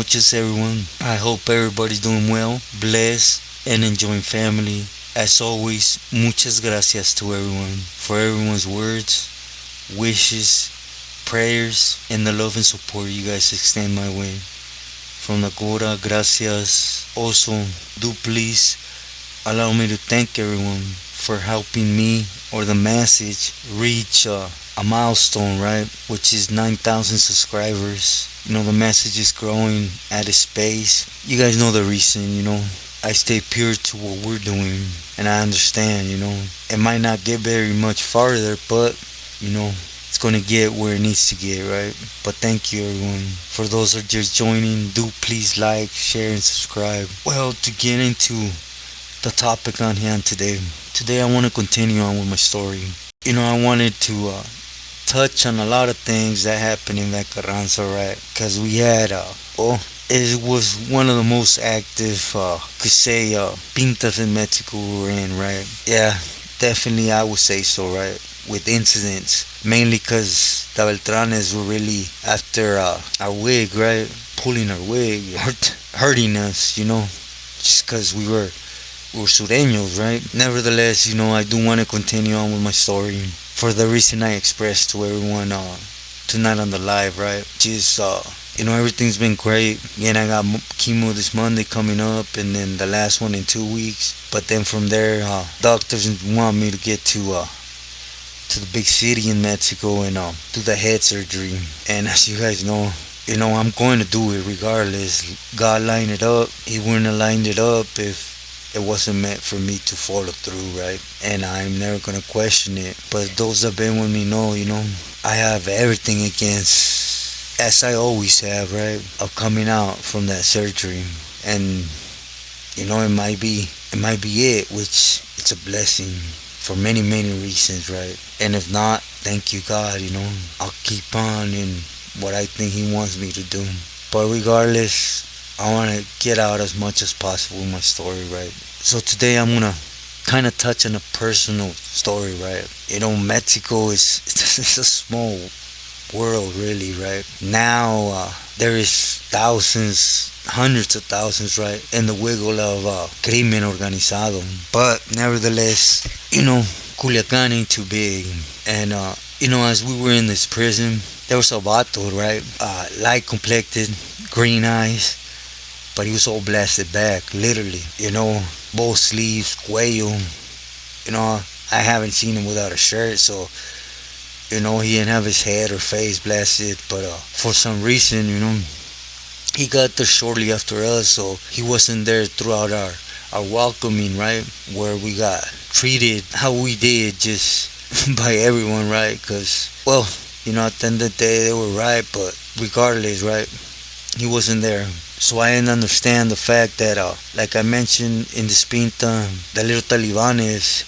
noches, everyone. I hope everybody's doing well, blessed, and enjoying family. As always, muchas gracias to everyone for everyone's words, wishes, prayers, and the love and support you guys extend my way. From the Gora, gracias. Also, do please allow me to thank everyone for helping me or the message reach a milestone, right? Which is 9,000 subscribers. The message is growing at a pace. You guys know the reason, I stay pure to what we're doing. And I understand, it might not get very much farther, but, it's going to get where it needs to get, right? But thank you, everyone. For those who are just joining, do please like, share, and subscribe. Well, to get into the topic on hand today. Today I want to continue on with my story. I wanted to touch on a lot of things that happened in that Carranza, right? Because we had, it was one of the most active, could say, pintas in Mexico we were in, right? Yeah, definitely I would say so, right? With incidents, mainly because the Beltranes were really after our wig, right? Pulling our wig, hurting us, just because we were sureños, right? Nevertheless, I do want to continue on with my story for the reason I expressed to everyone tonight on the live, right? Just, everything's been great. Again, I got chemo this Monday coming up, and then the last one in 2 weeks. But then from there, doctors want me to get to the big city in Mexico and do the head surgery. And as you guys know, I'm going to do it regardless. God lined it up. He wouldn't have lined it up if it wasn't meant for me to follow through, right? And I'm never gonna question it. But those that been with me know, I have everything against, as I always have, right? Of coming out from that surgery, and it might be which it's a blessing for many many reasons, right? And if not, thank you God. I'll keep on in what I think He wants me to do. But regardless, I want to get out as much as possible in my story, right? So today I'm going to kind of touch on a personal story, right? Mexico is it's a small world, really, right? Now there is thousands, hundreds of thousands, right? In the wiggle of crimen organizado. But nevertheless, Culiacan ain't too big. And, as we were in this prison, there was a vato, right? Light complected, green eyes. But he was all blasted back, literally. Both sleeves, cuello. I haven't seen him without a shirt, so, he didn't have his head or face blasted. But for some reason, he got there shortly after us, so he wasn't there throughout our welcoming, right? Where we got treated how we did, just by everyone, right? Because, well, at the end of the day, they were right, but regardless, right? He wasn't there. So I didn't understand the fact that, like I mentioned in this pinta, the little Talibanes,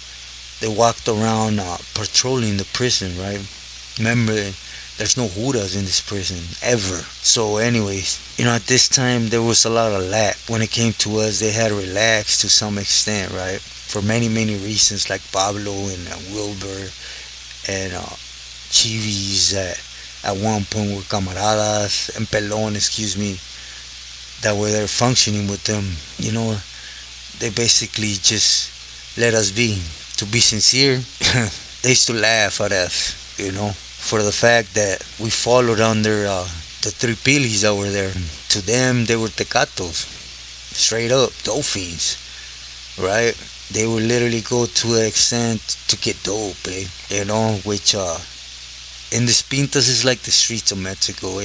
they walked around patrolling the prison, right? Remember, there's no Judas in this prison, ever. So anyways, at this time, there was a lot of lack. When it came to us, they had relaxed to some extent, right? For many, many reasons, like Pablo and Wilbur and Chivis at one point were camaradas, and Pelon, excuse me, that were there functioning with them. They basically just let us be. To be sincere, they used to laugh at us, for the fact that we followed under the three pilis that were there. To them, they were tecatos, straight up, dolphins, right? They would literally go to the extent to get dope, which in the Pintas is like the streets of Mexico,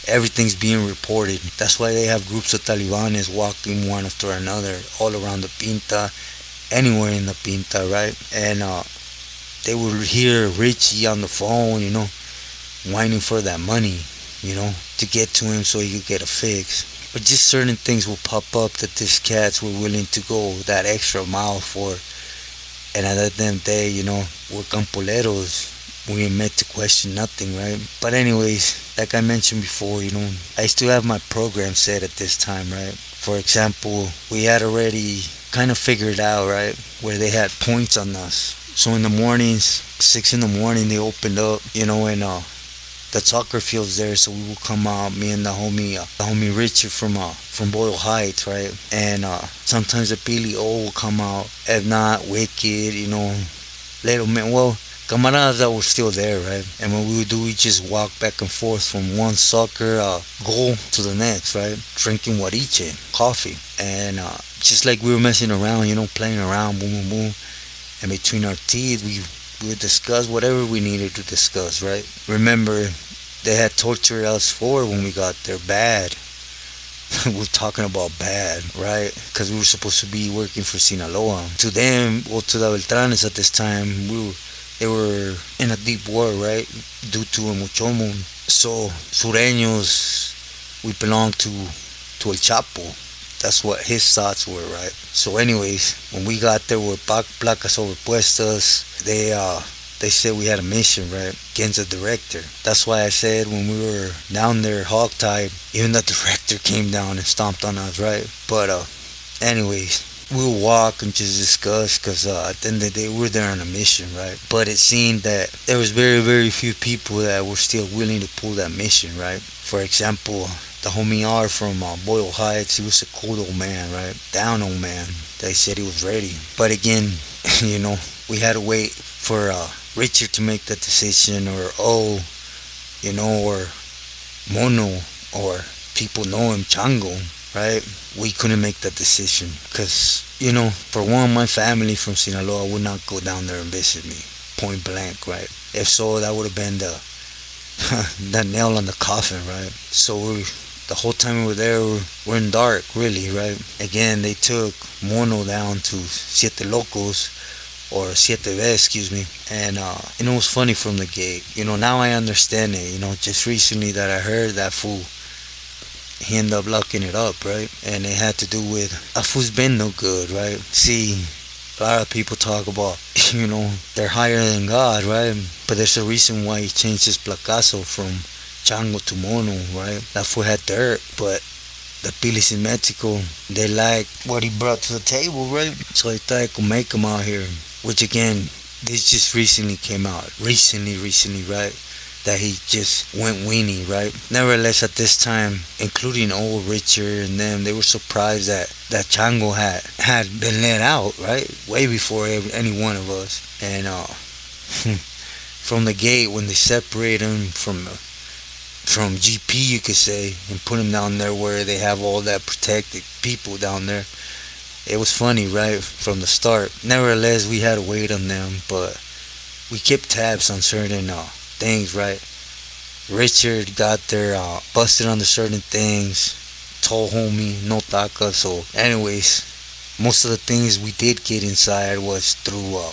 Everything's being reported. That's why they have groups of Talibanes walking one after another all around the Pinta, anywhere in the Pinta, right? And they would hear Richie on the phone, whining for that money, to get to him so he could get a fix. But just certain things will pop up that these cats were willing to go that extra mile for. And at the end of the day, we're campoleros. We ain't meant to question nothing, right? But anyways, like I mentioned before, I still have my program set at this time, right? For example, we had already kind of figured out, right, where they had points on us. So in the mornings, 6 in the morning, they opened up, and the soccer field's there, so we would come out, me and the homie Richard from Boyle Heights, right? And sometimes the Billy O will come out. If not, Wicked, little man. Well, camaradas that were still there, right? And what we would do, we just walk back and forth from one soccer goal to the next, right? Drinking guariche, coffee, and just like we were messing around, playing around, boom, boom, boom. And between our teeth, we would discuss whatever we needed to discuss, right? Remember, they had tortured us for when we got there bad. We're talking about bad, right? Because we were supposed to be working for Sinaloa. To them, well, to the Beltranes at this time, they were in a deep war, right? Due to a Mochomo. So, Sureños, we belonged to El Chapo. That's what his thoughts were, right? So, anyways, when we got there with placas overpuestas, they said we had a mission, right? Against the director. That's why I said when we were down there hogtied, even the director came down and stomped on us, right? But anyways, we'll walk and just discuss because at the end of the day, we're there on a mission, right? But it seemed that there was very, very few people that were still willing to pull that mission, right? For example, the homie R from Boyle Heights, he was a cool old man, right? Down old man. They said he was ready. But again, we had to wait for Richard to make that decision, or or Mono, or people know him, Chango, right? We couldn't make that decision because, for one, my family from Sinaloa would not go down there and visit me, point blank, right? If so, that would have been that nail on the coffin, right? So the whole time we were there, we're in dark, really, right? Again, they took Mono down to Siete Locos, or Siete Ves, excuse me. And, it was funny from the gate. Now I understand it. Just recently that I heard that fool, he ended up locking it up, right? And it had to do with, that fool's been no good, right? See, a lot of people talk about, they're higher than God, right? But there's a reason why he changed his placazo from Chango to Mono, right? That fool had dirt, but the Pilis in Mexico, they like what he brought to the table, right? So they thought I could make him out here. Which again, this just recently came out. Recently, right? That he just went weenie, right? Nevertheless, at this time, including old Richard and them, they were surprised that Chango had been let out, right? Way before any one of us. And from the gate, when they separate him from GP, you could say, and put him down there where they have all that protected people down there, it was funny, right, from the start. Nevertheless, we had to wait on them, but we kept tabs on certain things, right? Richard got there, busted on the certain things, told homie, no taca. So, anyways, most of the things we did get inside was through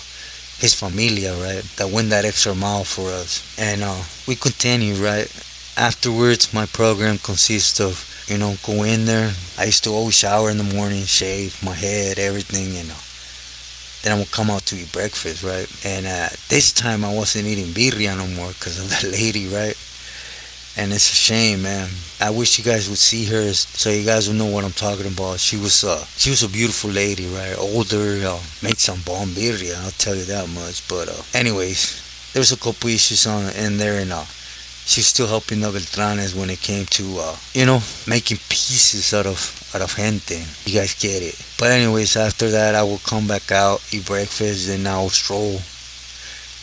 his familia, right? That went that extra mile for us. And we continue, right? Afterwards, my program consists of go in there. I used to always shower in the morning, shave my head, everything, then I would come out to eat breakfast, right? And this time I wasn't eating birria no more because of that lady, right? And it's a shame, man. I wish you guys would see her so you guys would know what I'm talking about. She was a beautiful lady, right? Older, made some bomb birria, I'll tell you that much. But anyways, there's a couple issues in there, and she's still helping the Beltranes when it came to, making pieces out of gente. You guys get it. But anyways, after that, I will come back out, eat breakfast, and I will stroll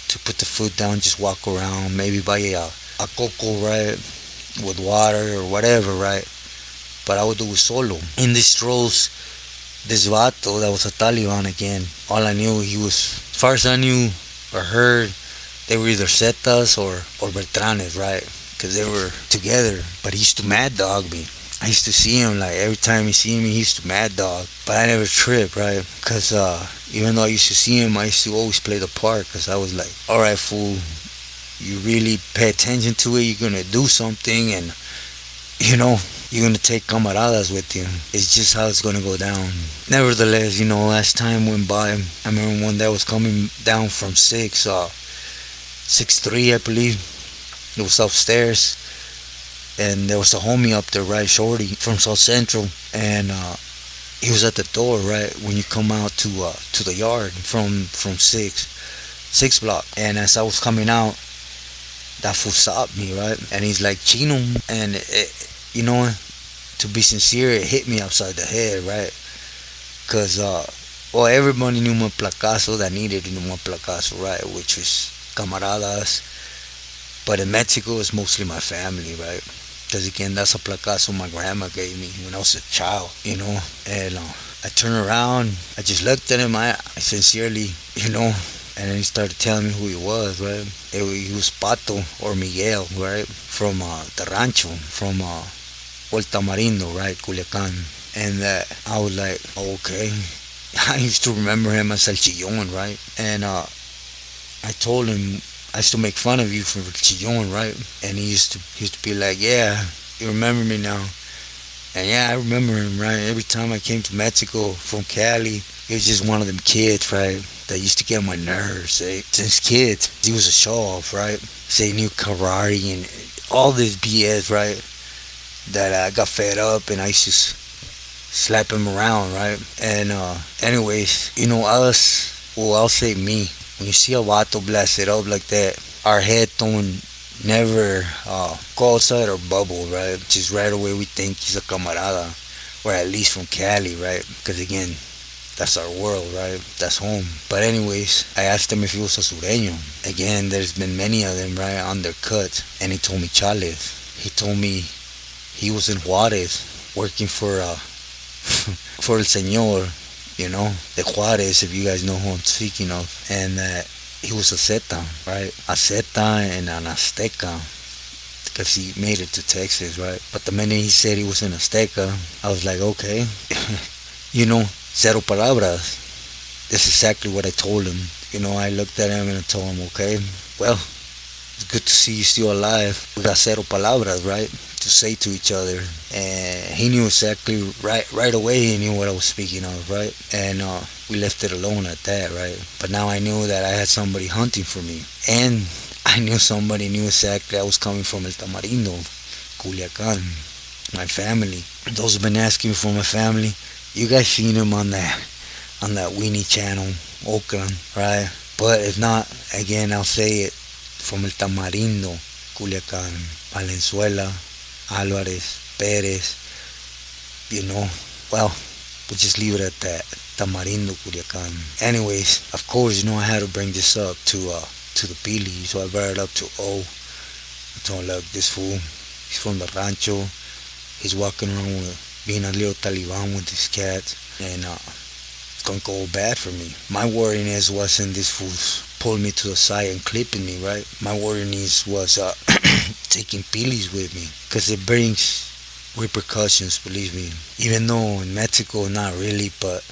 to put the food down, just walk around, maybe buy a coco, right, with water or whatever, right? But I would do it solo. In these strolls, this vato that was a Taliban again, all I knew, as far as I knew or heard, they were either Zetas or Beltranes, right? Because they were together. But he used to mad dog me. I used to see him, like, every time he see me, he used to mad dog. But I never tripped, right? Because even though I used to see him, I used to always play the part. Because I was like, alright, fool, you really pay attention to it, you're going to do something, and, you're going to take camaradas with you. It's just how it's going to go down. Nevertheless, as time went by, I remember one day I was coming down from 6'3", I believe. It was upstairs, and there was a homie up there, right, Shorty, from South Central, and he was at the door, right, when you come out to the yard from 6 block. And as I was coming out, that fool stopped me, right? And he's like, Chino. And, you know, to be sincere, it hit me upside the head, right? Because, well, everybody knew my placazo that needed to know my placazo, right? Which was camaradas. But in Mexico, it's mostly my family, right? Because again, that's a placazo my grandma gave me when I was a child, you know. And I turned around, I just looked at him, I sincerely, you know, and then he started telling me who he was, right? He was Pato or Miguel, right? From the rancho, from El Tamarindo, right? Culiacan. And I was like, okay. I used to remember him as El Chillon, right? And I told him, I used to make fun of you for Chillon, right? And he used to be like, yeah, you remember me now. And yeah, I remember him, right? Every time I came to Mexico from Cali, he was just one of them kids, right? That used to get on my nerves, eh? Since kids, he was a show off, right? Say he knew karate and all this BS, right? That I got fed up and I used to slap him around, right? And anyways, you know, us, well, I'll say me, when you see a vato blasted up like that, our head don't never go outside our bubble, right? Just right away we think he's a camarada, or at least from Cali, right? Because again, that's our world, right? That's home. But anyways, I asked him if he was a sureño. Again, there's been many of them, right, undercut. And he told me Chales. He told me he was in Juarez working for for El Señor, you know, the Juarez, if you guys know who I'm speaking of. And he was a Zeta, right? A Zeta and an Azteca, because he made it to Texas, right? But the minute he said he was an Azteca, I was like, okay, you know, cero palabras. That's exactly what I told him. You know, I looked at him and I told him, okay, well, it's good to see you still alive. We got cero palabras, right? To say to each other. And he knew exactly right away he knew what I was speaking of, right? And we left it alone at that, right? But now I knew that I had somebody hunting for me. And I knew somebody knew exactly I was coming from El Tamarindo, Culiacan, my family. Those have been asking for my family. You guys seen him on that Weenie channel, Oakland, right? But if not, again, I'll say it, from El Tamarindo, Culiacan, Valenzuela, Alvarez, Perez, you know. Well, we'll just leave it at that. Tamarindo, Culiacan. Anyways, of course, you know, I had to bring this up to the Pili, so I brought it up to O. I told him, look, this fool, he's from the rancho. He's walking around with being a little Taliban with his cats, and it's gonna go bad for me. My worriness wasn't this fool's pulling me to the side and clipping me, right? My worriness was taking pillies with me, because it brings repercussions, believe me. Even though in Mexico, not really, but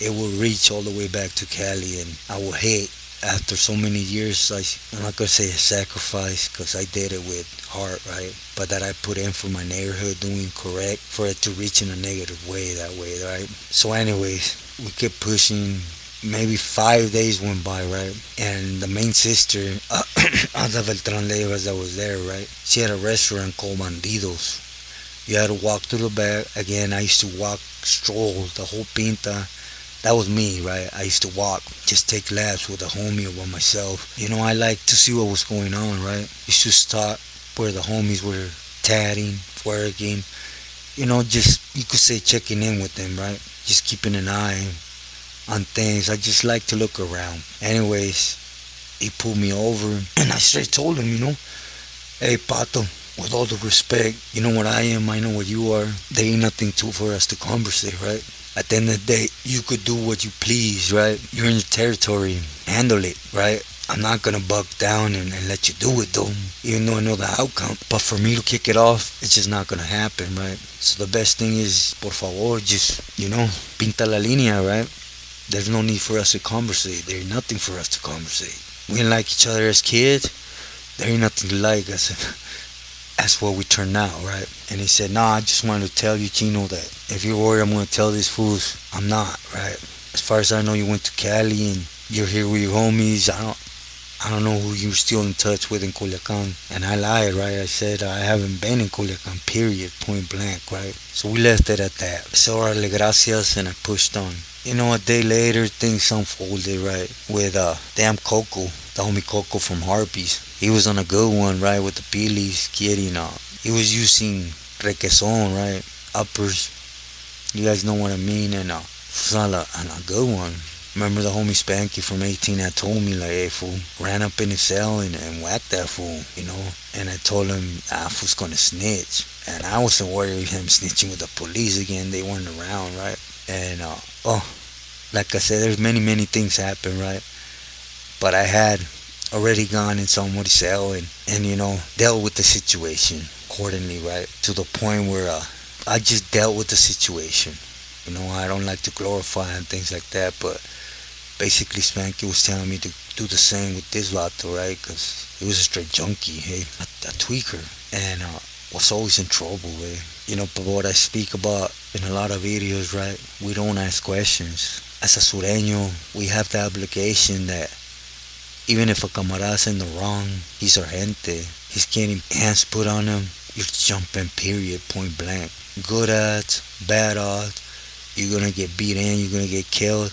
it will reach all the way back to Cali, and I will hate after so many years. I'm not gonna say a sacrifice, because I did it with heart, right? But that I put in for my neighborhood, doing correct, for it to reach in a negative way that way, right? So, anyways, we kept pushing. Maybe 5 days went by, right? And the main sister, Ada Beltran Leyvas, that was there, right? She had a restaurant called Bandidos. You had to walk through the back. Again, I used to walk, stroll, the whole pinta. That was me, right? I used to walk, just take laps with a homie or by myself. You know, I like to see what was going on, right? Used to stop where the homies were tatting, working. You know, just, you could say checking in with them, right? Just keeping an eye on things. I just like to look around. Anyways, he pulled me over and I straight told him, you know, hey, Pato, with all the respect, you know what I am, I know what you are. There ain't nothing to for us to conversate, right? At the end of the day, you could do what you please, right? You're in your territory. Handle it, right? I'm not gonna buck down and let you do it though, even though I know the outcome. But for me to kick it off, it's just not gonna happen, right? So the best thing is, por favor, just, you know, pinta la línea, right? There's no need for us to conversate. There's nothing for us to conversate. We didn't like each other as kids. There ain't nothing to like us. That's what we turned out, right? And he said, nah, I just wanted to tell you, Chino, that if you're worried I'm going to tell these fools, I'm not, right? As far as I know, you went to Cali and you're here with your homies. I don't know who you're still in touch with in Culiacan. And I lied, right? I said I haven't been in Culiacan, period, point blank, right? So we left it at that. So orale gracias, and I pushed on. You know, a day later, things unfolded, right? With damn Coco, the homie Coco from Harpies. He was on a good one, right, with the pilis, getting, he was using requesón, right, uppers. You guys know what I mean, and, was on a good one. Remember the homie Spanky from 18 that told me, like, hey, fool, ran up in his cell and whacked that fool, you know? And I told him, fool's gonna snitch. And I wasn't worried of him snitching with the police again. They weren't around, right? And, like I said, there's many, many things happen, right? But I had already gone in somebody's cell and dealt with the situation accordingly, right? To the point where I just dealt with the situation. I don't like to glorify and things like that, but basically Spanky was telling me to do the same with this vato, right? Because he was a straight junkie, hey, a tweaker, and was always in trouble, right? But what I speak about in a lot of videos, right? We don't ask questions. As a sureño, we have the obligation that even if a camarada's in the wrong, he's our gente. He's getting hands put on him. You're jumping, period, point blank. Good odds, bad odds. You're gonna get beat in. You're gonna get killed.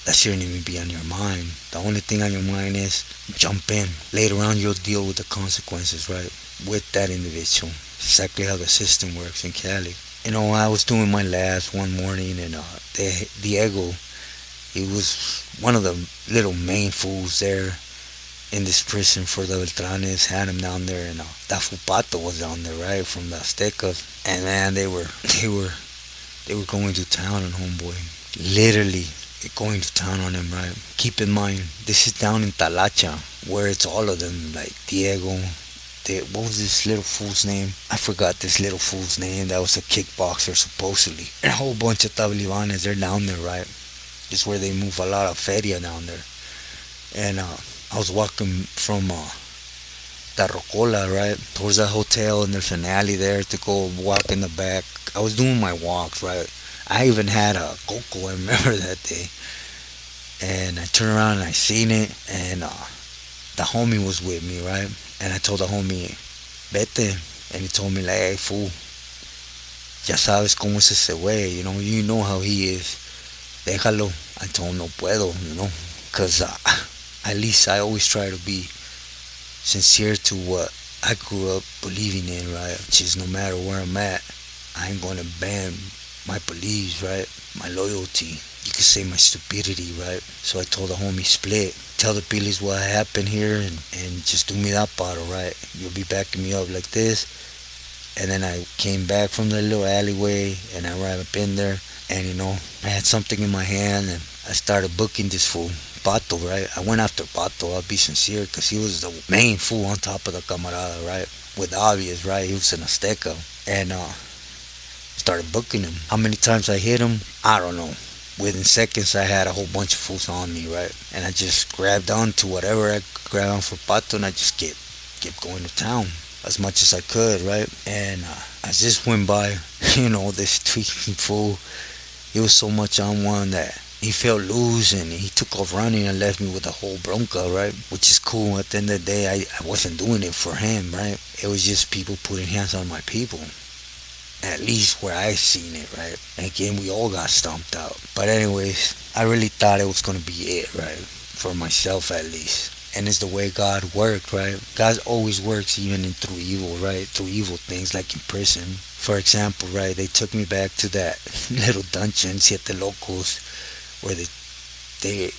That shouldn't even be on your mind. The only thing on your mind is jump in. Later on, you'll deal with the consequences, right? With that individual. Exactly how the system works in Cali. I was doing my labs one morning, and Diego, he was one of the little main fools there in this prison for the Beltranes. Had him down there, and that Fupato was down there, right, from the Azteca. And man, they were going to town on homeboy. Literally going to town on him, right? Keep in mind, this is down in Talacha, where it's all of them, like Diego. What was this little fool's name? I forgot this little fool's name. That was a kickboxer, supposedly. And a whole bunch of Talibanes, they're down there, right? Just where they move a lot of feria down there. And I was walking from Tarrocola, right, towards that hotel, and there's an alley there to go walk in the back. I was doing my walks, right? I even had a coco, I remember that day. And I turned around and I seen it, and the homie was with me, right? And I told the homie, vete. And he told me, like, hey, fool, ya sabes cómo es ese güey, you know how he is. Déjalo. I told him, no puedo, because at least I always try to be sincere to what I grew up believing in, right? Which is no matter where I'm at, I ain't going to ban my beliefs, right? My loyalty. You could say my stupidity, right? So I told the homie, split. Tell the Pilis what happened here and just do me that bottle, right? You'll be backing me up like this. And then I came back from the little alleyway and I ran up in there and I had something in my hand and I started booking this fool, Pato, right? I went after Pato, I'll be sincere, because he was the main fool on top of the camarada, right? With obvious, right? He was an Azteca. And started booking him. How many times I hit him? I don't know. Within seconds, I had a whole bunch of fools on me, right? And I just grabbed on to whatever I could grab on for Pato, and I just kept going to town as much as I could, right? And as this went by, this tweaking fool, he was so much on one that he felt loose and he took off running and left me with a whole bronca, right? Which is cool. At the end of the day, I wasn't doing it for him, right? It was just people putting hands on my people. At least where I seen it, right? And again, we all got stomped out. But anyways, I really thought it was gonna be it, right? For myself at least. And it's the way God worked, right? God always works even through evil, right? Through evil things like in prison. For example, right, they took me back to that little dungeon, Siete Locos, where they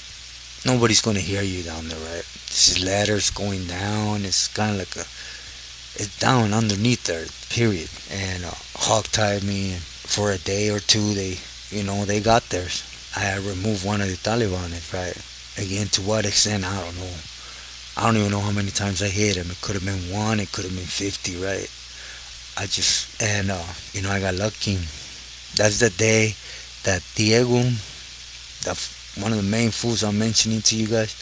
nobody's gonna hear you down there, right? This is ladders going down. It's kind of like it's down underneath there, period. And hog tied me, and for a day or two, they got theirs. I had removed one of the Taliban, right? Again, to what extent, I don't know. I don't even know how many times I hit him. It could have been one, it could have been 50, right? I got lucky. That's the day that Diego, one of the main fools I'm mentioning to you guys,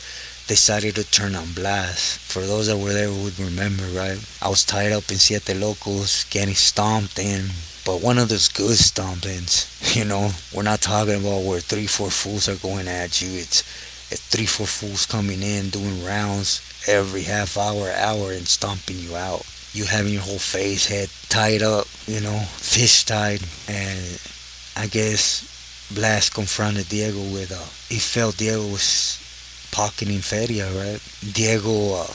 decided to turn on blast. For those that were there would remember, right? I was tied up in Siete Locos, getting stomped in. But one of those good stompings, we're not talking about where 3-4 fools are going at you. It's 3-4 fools coming in, doing rounds every half hour, and stomping you out. You having your whole face, head tied up, fish tied. And I guess Blast confronted Diego with, he felt Diego was pocketing feria, right? Diego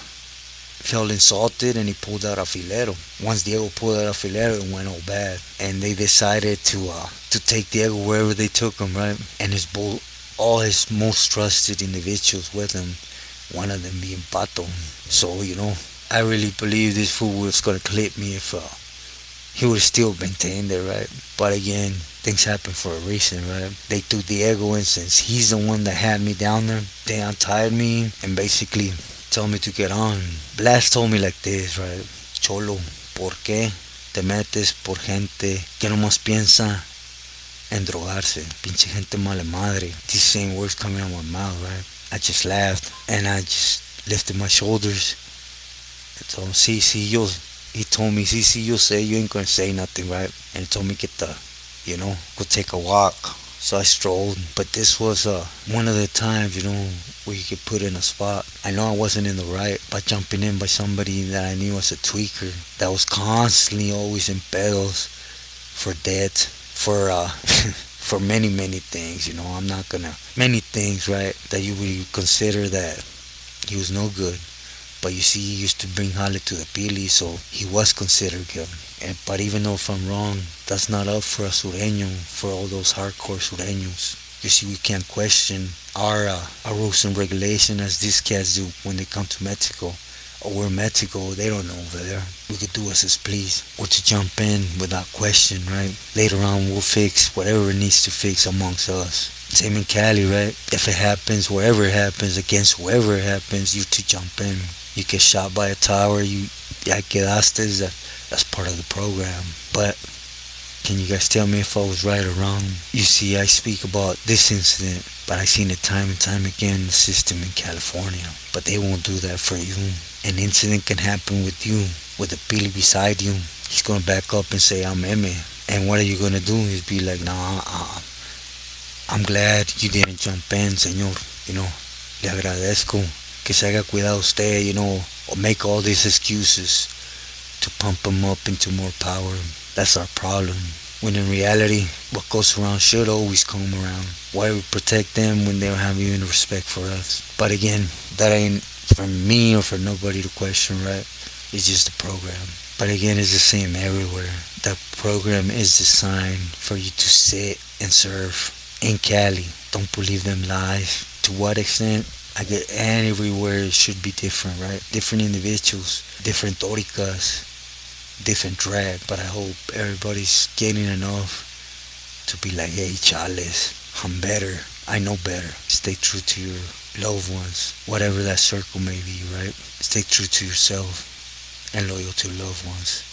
felt insulted and he pulled out a filero. Once Diego pulled out a filero, it went all bad, and they decided to take Diego wherever they took him, right? And all his most trusted individuals with him, one of them being Pato. So I really believe this fool was gonna clip me if he would have still maintained it, right? But again, things happen for a reason, right? They threw Diego in since he's the one that had me down there. They untied me and basically told me to get on. Blast told me like this, right? Cholo, ¿por qué te metes por gente que nomás piensa en drogarse? Pinche gente mala madre. These same words coming out of my mouth, right? I just laughed and I just lifted my shoulders and told him, sí, yo. He told me, sí, yo say you ain't gonna say nothing, right? And he told me get the, go take a walk. So I strolled, but this was one of the times, where you get put in a spot. I know I wasn't in the right by jumping in by somebody that I knew was a tweaker that was constantly always in pedos for debt, for for many things. I'm not gonna many things, right? That you would consider that he was no good. But you see, he used to bring Halle to the Pili, so he was considered good. But even though if I'm wrong, that's not up for a Sureño, for all those hardcore Sureños. You see, we can't question our rules and regulation as these cats do when they come to Mexico. Or we're Mexico, they don't know over there. We could do as us please. Or to jump in without question, right? Later on, we'll fix whatever it needs to fix amongst us. Same in Cali, right? If it happens, wherever it happens, against whoever it happens, you to jump in. You get shot by a tower, ya quedaste, that's part of the program. But can you guys tell me if I was right or wrong? You see, I speak about this incident, but I've seen it time and time again in the system in California. But they won't do that for you. An incident can happen with you, with a Pili beside you. He's gonna back up and say, I'm Eme. And what are you gonna do? He's be like, nah, I'm glad you didn't jump in, señor. Le agradezco. Que se haga cuidado usted, or make all these excuses to pump him up into more power. That's our problem. When in reality, what goes around should always come around. Why we protect them when they don't have even respect for us? But again, that ain't for me or for nobody to question, right? It's just a program. But again, it's the same everywhere. The program is designed for you to sit and serve. In Cali, don't believe them lies. To what extent? I get everywhere it should be different, right? Different individuals, different toricas, different drag. But I hope everybody's getting enough to be like, hey, chales, I'm better. I know better. Stay true to your loved ones, whatever that circle may be, right? Stay true to yourself and loyal to loved ones.